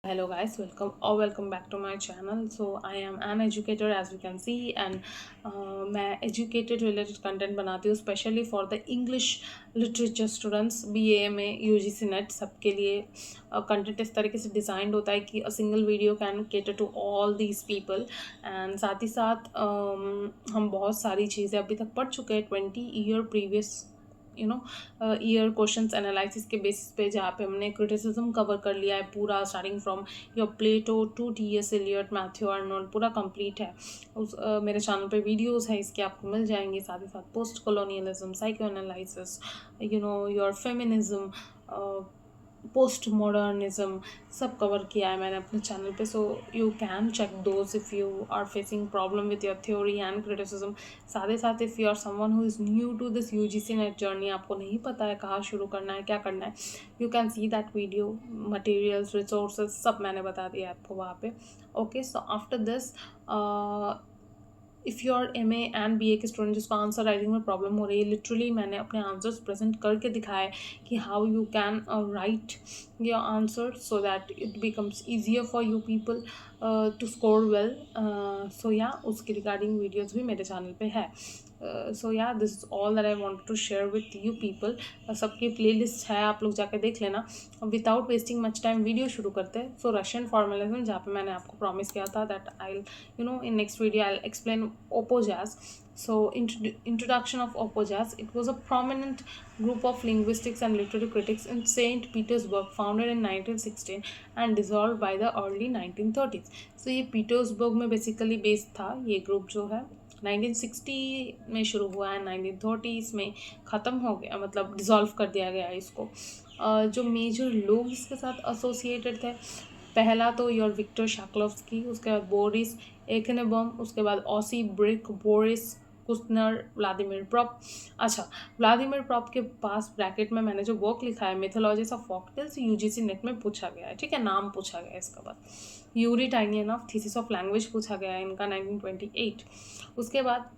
Hello guys, welcome back to my channel. So I am an educator as you can see, and मैं educated related content बनाती हूँ specially for the English literature students BA में UGC net सबके लिए content इस तरीके से designed होता है कि a single video can cater to all these people. And साथ ही साथ हम बहुत सारी चीज़ें अभी तक पढ़ चुके हैं 20 year previous year questions analysis के बेसिस पे, जहाँ पे हमने क्रिटिसिज्म कवर कर लिया है पूरा, starting from your Plato to TS Eliot, Matthew Arnold, पूरा कंप्लीट है। मेरे चैनल पे वीडियोस है इसके, आपको मिल जाएंगे। साथ ही साथ post colonialism, psycho analysis, your feminism, post modernism, सब कवर किया है मैंने अपने चैनल पे। So you can check those if you are facing problem with your theory and criticism. साथ ही साथ if you are someone who is new to this UGC net journey, आपको नहीं पता है कहाँ शुरू करना है, क्या करना है, you can see that video, materials, resources सब मैंने बता दिया आपको वहाँ पे। Okay, so after this if your MA and BA के स्टूडेंट जिसको आंसर राइटिंग में प्रॉब्लम हो रही है, लिटरली मैंने अपने आंसर्स प्रेजेंट करके दिखाए कि how you can write your answer so that it becomes easier for you people to score well. So या उसके रिगार्डिंग वीडियोज़ भी मेरे चैनल पे है। So yeah this is all that I want to share with you people. सबकी playlist है, आप लोग जाके देख लेना। Without wasting much time video शुरू करते हैं। सो रशियन फॉर्मलिज्म, जहाँ पे मैंने आपको प्रॉमिस किया था that I in next video I'll explain opojazz. So introduction of opojazz: it was a prominent group of linguistics and literary critics in St. Petersburg, founded in 1916 and dissolved by the early 1930s. So ये Petersburg में basically based था ये group, जो है 1960 में शुरू हुआ है, 1930s में ख़त्म हो गया, मतलब डिज़ोल्व कर दिया गया इसको। जो मेजर लोग इसके साथ एसोसिएटेड थे, पहला तो योर विक्टर शाक्लोव्स्की, उसके बाद बोरिस एखनेबम, उसके बाद Osip Brik, Boris Kushner, Vladimir Propp. अच्छा, व्लादिमीर प्रॉप के पास ब्रैकेट में मैंने जो वर्क लिखा है mythologies of folktales, UGC NET में पूछा गया है, ठीक है, नाम पूछा गया है इसका। बाद यूरी टाइनियनॉफ, थीसिस ऑफ लैंग्वेज पूछा गया है इनका 1928। उसके बाद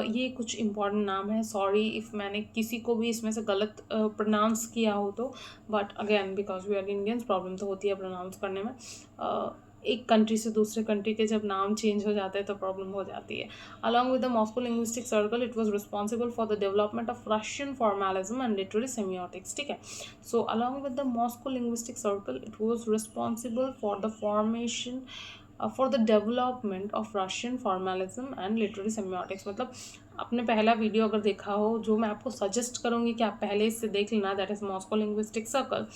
ये कुछ इम्पॉर्टेंट नाम है, सॉरी इफ़ मैंने किसी को भी इसमें से गलत प्रोनाउंस किया हो तो, but again because we are Indians, problem तो होती है प्रोनाउंस करने में। एक कंट्री से दूसरे कंट्री के जब नाम चेंज हो जाते हैं तो प्रॉब्लम हो जाती है। Along with the Moscow linguistic circle, it was responsible for the development of Russian formalism and literary semiotics, ठीक है। So along with the Moscow linguistic circle, it was responsible for the formation for the development of Russian formalism and literary semiotics. मतलब आपने पहला video अगर देखा हो, जो मैं आपको सजेस्ट करूँगी कि आप पहले इससे देख लेना, that is Moscow linguistic circle.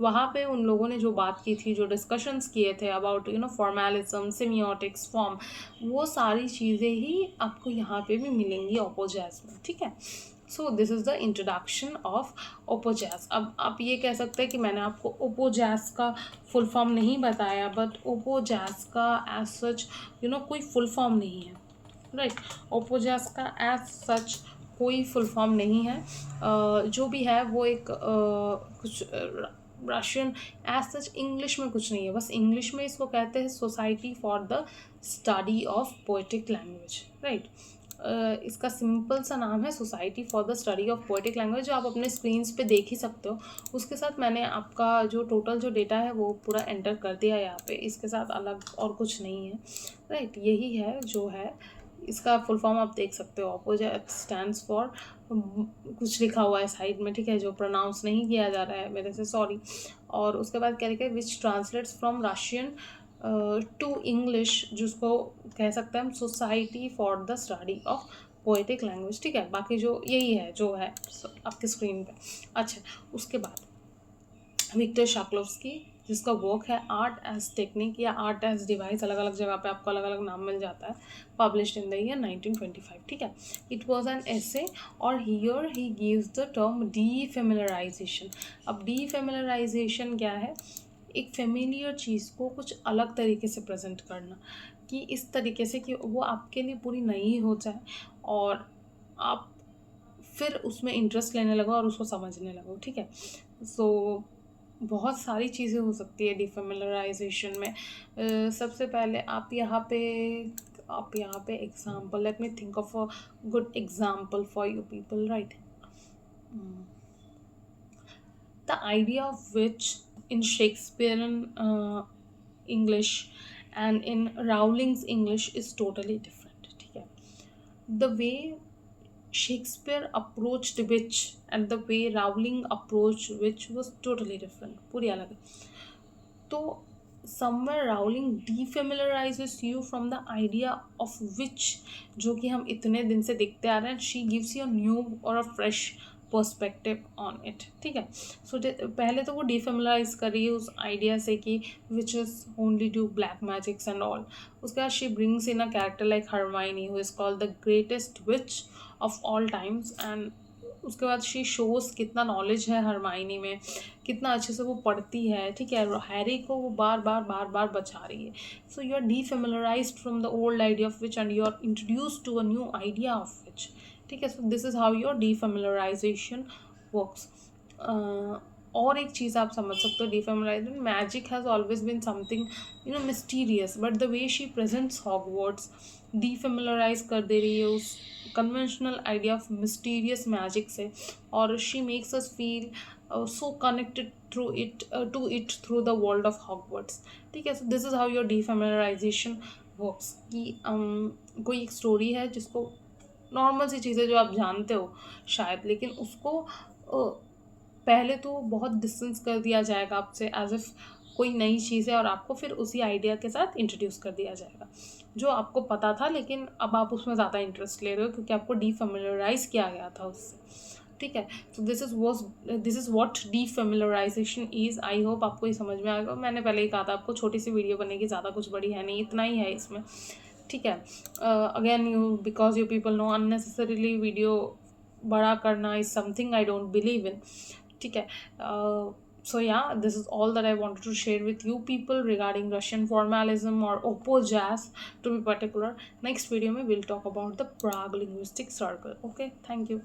वहाँ पे उन लोगों ने जो बात की थी, जो डिस्कशंस किए थे अबाउट फॉर्मेलिज्म, सेमियोटिक्स, फॉर्म, वो सारी चीज़ें ही आपको यहाँ पे भी मिलेंगी ओपोजैज में, ठीक है। So this is the introduction of Opojaz. अब आप ये कह सकते हैं कि मैंने आपको ओपोजैज का फुल फॉर्म नहीं बताया, बट ओपोजैज का एज सच कोई फुल फॉर्म नहीं है, राइट। ओपोजैज का एज सच कोई फुल फॉर्म नहीं है। जो भी है वो एक कुछ रशियन एज सच इंग्लिश में कुछ नहीं है, बस इंग्लिश में इसको कहते हैं society for the study of poetic language, right. इसका सिंपल सा नाम है society for the study of poetic language, जो आप अपने स्क्रीन्स पे देख ही सकते हो। उसके साथ मैंने आपका जो टोटल जो डेटा है वो पूरा एंटर कर दिया है यहाँ पे, इसके साथ अलग और कुछ नहीं है, राइट। यही है जो है, इसका फुल फॉर्म आप देख सकते हो। अपोजिट स्टैंड्स फॉर, कुछ लिखा हुआ है साइड में, ठीक है, जो प्रोनाउंस नहीं किया जा रहा है मेरे से, सॉरी। और उसके बाद क्या लिखा है, which translates from Russian to English, जिसको कह सकते हैं हम society for the study of poetic language, ठीक है। बाकी जो यही है जो है आपके स्क्रीन पे। अच्छा, उसके बाद विक्टर शाक्लोव्स्की, जिसका वर्क है आर्ट एज टेक्निक या आर्ट एज डिवाइस, अलग अलग जगह पे आपको अलग अलग नाम मिल जाता है, पब्लिश्ड इन द ईयर 1925, ठीक है। इट वाज एन एसे, और here he gives the term defamiliarization. अब डीफेमिलराइजेशन क्या है, एक फेमिलियर चीज़ को कुछ अलग तरीके से प्रेजेंट करना, कि इस तरीके से कि वो आपके लिए पूरी नई हो जाए और आप फिर उसमें इंटरेस्ट लेने लगो और उसको समझने लगो, ठीक है। सो बहुत सारी चीज़ें हो सकती है डिफेमिलराइजेशन में। सबसे पहले आप यहाँ पे example, let me think of a good example for you people, right. The idea of which in Shakespearean English and in Rowling's English is totally different. ठीक है, the way Shakespeare approached witch and the way Rowling approached witch was totally different, पूरी अलग है. तो somewhere Rowling defamiliarizes you from the idea of witch जो कि हम इतने दिन से देखते आ रहे हैं. She gives you a new or a fresh perspective on it. ठीक है, सो पहले तो वो डिफेमिलाइज कर रही है उस आइडिया से कि witches only do black magics and all. उसके बाद she brings in a character like Hermione who is called the greatest witch of all times, and उसके बाद शी शोज कितना नॉलेज है हरमाइनी में, कितना अच्छे से वो पढ़ती है. ठीक है, हैरी को वो बार बार बार बार बचा रही है. So you are defamiliarized from the old idea of which and you are introduced to a new idea of which. ठीक है, so this is how your defamiliarization works. और एक चीज़ आप समझ सकते हो, defamiliarization, magic has always been something mysterious, but the way she presents Hogwarts defamiliarize कर दे रही है उस conventional idea of mysterious magic से, और she makes us feel so connected through it to it through the world of Hogwarts. ठीक है, so this is how your defamiliarization works. कि कोई एक स्टोरी है जिसको नॉर्मल सी चीज़ें जो आप जानते हो शायद, लेकिन उसको पहले तो बहुत डिस्टेंस कर दिया जाएगा आपसे एज इफ कोई नई चीज़ है, और आपको फिर उसी आइडिया के साथ इंट्रोड्यूस कर दिया जाएगा जो आपको पता था, लेकिन अब आप उसमें ज़्यादा इंटरेस्ट ले रहे हो क्योंकि आपको डीफेमिलराइज किया गया था उससे. ठीक है, तो this is what defamiliarization is. I hope आपको ये समझ में आएगा. मैंने पहले ही कहा था आपको छोटी सी वीडियो बनेगी, ज़्यादा कुछ बड़ी है नहीं, इतना ही है इसमें. ठीक है, again you because you people know unnecessarily video बड़ा करना is something I don't believe in. ठीक है, so yeah, this is all that I wanted to share with you people regarding Russian formalism or Oppo jazz to be particular. Next video mein we'll talk about the Prague linguistic circle. Okay, thank you.